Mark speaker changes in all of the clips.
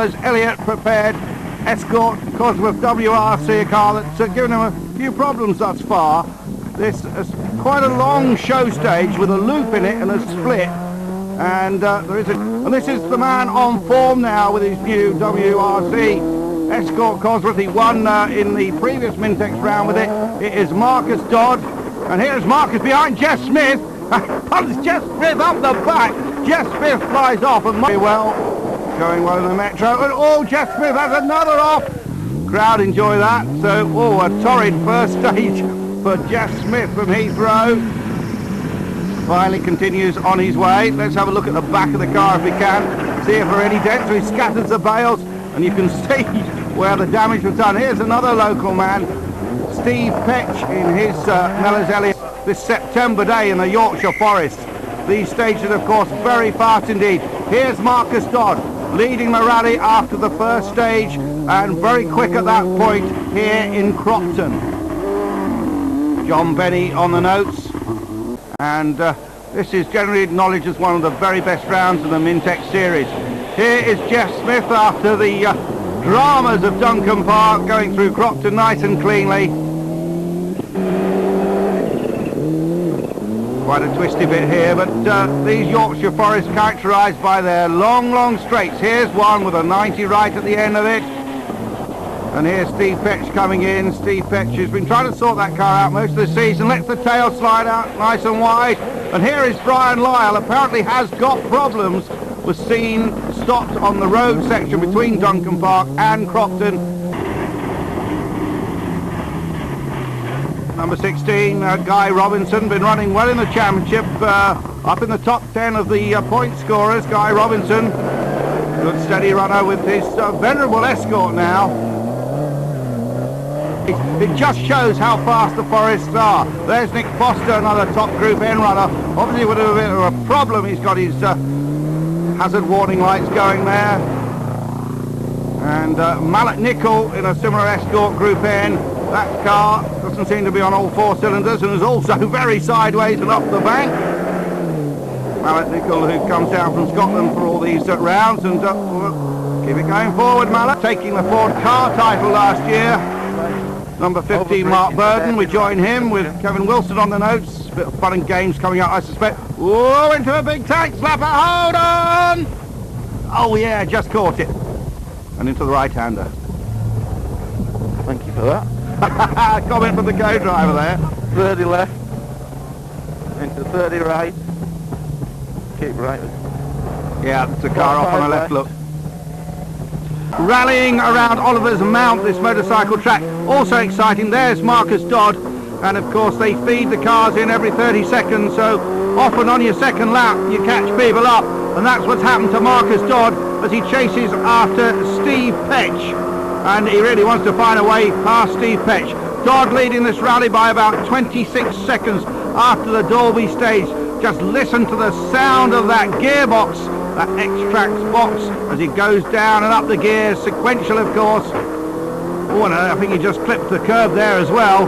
Speaker 1: There's Elliott prepared. Escort, Cosworth WRC, a car that's given him a few problems thus far. This is quite a long show stage with a loop in it and a split. And this is the man on form now with his new WRC Escort Cosworth. He won in the previous Mintex round with it. It is Marcus Dodd, and here's Marcus behind Jeff Smith. Punts Jeff Smith up the back. Jeff Smith flies off and very well, going well in the Metro. And oh, Jeff Smith has another off. Crowd enjoy that. So a torrid first stage for Jeff Smith from Heathrow. Finally continues on his way. Let's have a look at the back of the car if we can. See if there are any dents. So he scatters the bales, and you can see where the damage was done. Here's another local man, Steve Petch, in his Mellors Elliott this September day in the Yorkshire forest. These stages, of course, very fast indeed. Here's Marcus Dodd leading the rally after the first stage, and very quick at that point here in Crompton. John Benny on the notes, and this is generally acknowledged as one of the very best rounds in the Mintex series. Here is Jeff Smith after the dramas of Duncan Park, going through Crompton nice and cleanly. Quite a twisty bit here, but these Yorkshire forests characterised by their long straights. Here's one with a 90 right at the end of it. And here's Steve Petch coming in. Steve Petch has been trying to sort that car out most of the season. Lets the tail slide out nice and wide. And here is Brian Lyle. Apparently has got problems. Was seen stopped on the road section between Duncan Park and Crompton. Number 16, Guy Robinson, been running well in the championship, up in the top 10 of the point scorers. Guy Robinson, good steady runner with his venerable Escort now. It just shows how fast the forests are. There's Nick Foster, another top Group N runner. Obviously with a bit of a problem, he's got his hazard warning lights going there. And Mallet Nicol in a similar Escort Group N. That car doesn't seem to be on all four cylinders and is also very sideways and up the bank. Mallet Nicol, who comes down from Scotland for all these rounds, and keep it going forward, Mallet. Taking the Ford car title last year. Number 15, Mark Burden. We join him with Kevin Wilson on the notes. A bit of fun and games coming up, I suspect. Whoa, into a big tank slapper. Hold on! Oh yeah, just caught it. And into the right-hander.
Speaker 2: Thank you for that.
Speaker 1: Comment from the co-driver there.
Speaker 2: 30 left, into 30 right, keep right.
Speaker 1: Yeah, it's a car off on the left, look. Rallying around Oliver's Mount, this motorcycle track. Also exciting, there's Marcus Dodd, and of course they feed the cars in every 30 seconds, so often on your second lap you catch people up, and that's what's happened to Marcus Dodd as he chases after Steve Petch. And he really wants to find a way past Steve Petch. Dodd leading this rally by about 26 seconds after the Dalby stage. Just listen to the sound of that gearbox, that X-Trax box, as he goes down and up the gears, sequential of course. Oh, and I think he just clipped the curb there as well.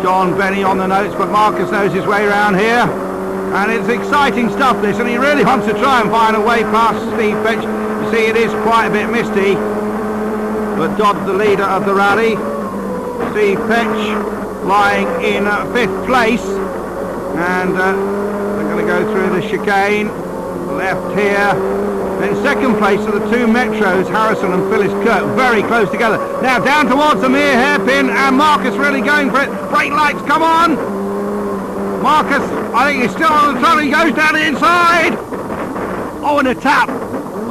Speaker 1: John Benny on the notes, but Marcus knows his way around here. And it's exciting stuff this, and he really wants to try and find a way past Steve Petch. You see, it is quite a bit misty. But Dodd, the leader of the rally. Steve Petch lying in 5th place. And they're going to go through the chicane. Left here. In 2nd place are the two Metros, Harrison and Phyllis Kirk, very close together. Now down towards the mere hairpin, and Marcus really going for it. Brake lights, come on! Marcus, I think he's still on the throttle. He goes down the inside. Oh, and a tap.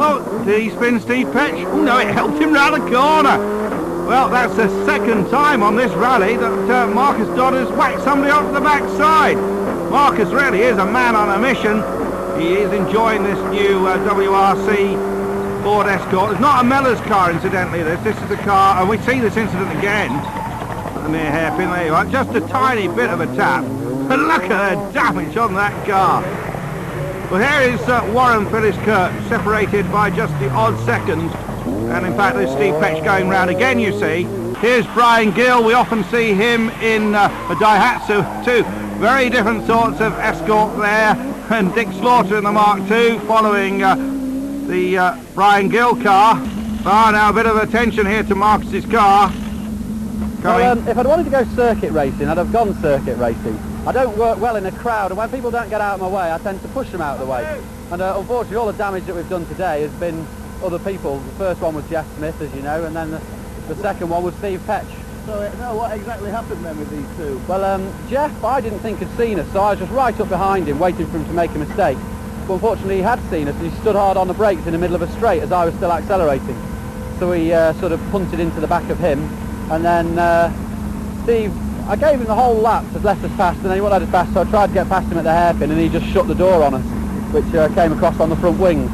Speaker 1: Oh, did he spin Steve Petch? Oh no, it helped him round the corner. Well, that's the 2nd time on this rally that Marcus Dodd has whacked somebody off the backside. Marcus really is a man on a mission. He is enjoying this new WRC Ford Escort. It's not a Mellors car, incidentally, this is a car, and we see this incident again at the near hairpin. There you are, just a tiny bit of a tap. But look at the damage on that car. Well, here is Warren Phyllis Kirk, separated by just the odd second. And in fact, there's Steve Petch going round again, you see. Here's Brian Gill. We often see him in a Daihatsu too. Very different sorts of Escort there. And Dick Slaughter in the Mark II, following the Brian Gill car. Now a bit of attention here to Marcus's car.
Speaker 3: Well, if I'd wanted to go circuit racing, I'd have gone circuit racing. I don't work well in a crowd, and when people don't get out of my way, I tend to push them out of the way. And unfortunately, all the damage that we've done today has been other people. The first one was Jeff Smith, as you know, and then the second one was Steve Petch.
Speaker 4: So what exactly happened then with these two?
Speaker 3: Well, Jeff, I didn't think had seen us, so I was just right up behind him, waiting for him to make a mistake. But unfortunately, he had seen us, and he stood hard on the brakes in the middle of a straight as I was still accelerating. So we sort of punted into the back of him, and then Steve, I gave him the whole lap to let us past, and then he wouldn't let us pass, so I tried to get past him at the hairpin, and he just shut the door on us, which came across on the front wing.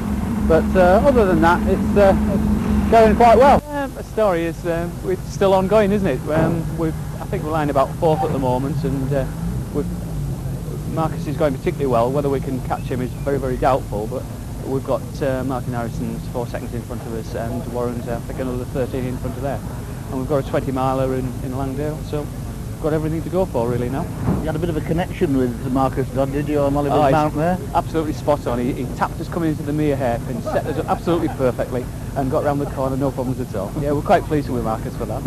Speaker 3: But other than that, it's going quite well.
Speaker 5: The story is it's still ongoing, isn't it? I think we're lying about fourth at the moment, and Marcus is going particularly well. Whether we can catch him is very, very doubtful, but we've got Martin Harrison's 4 seconds in front of us, and Warren's I think another 13 in front of there. And we've got a 20 miler in Langdale, so we've got everything to go for really now.
Speaker 4: You had a bit of a connection with Marcus Dodd, did you, on Mollywood Mount there?
Speaker 5: Absolutely spot on. He tapped us coming into the mere hairpin, set us up absolutely perfectly, and got round the corner, no problems at all. Yeah, we're quite pleased with Marcus for that.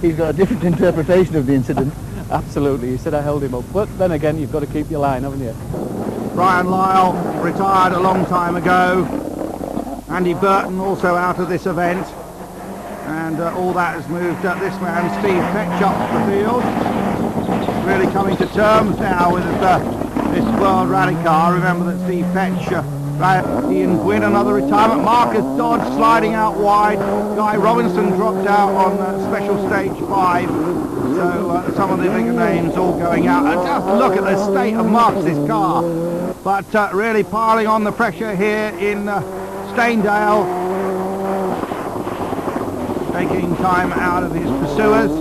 Speaker 4: He's got a different interpretation of the incident.
Speaker 5: Absolutely, he said I held him up, but then again, you've got to keep your line, haven't you?
Speaker 1: Brian Lyle retired a long time ago. Andy Burton also out of this event. And all that has moved this man, Steve Petch, up the field. Really coming to terms now with this World Rally car. Remember that Steve Petch, Ian Gwynn, another retirement. Marcus Dodd sliding out wide. Guy Robinson dropped out on special stage 5. So some of the bigger names all going out. And just look at the state of Marcus's car. But really piling on the pressure here in Staindale. Taking time out of his pursuers.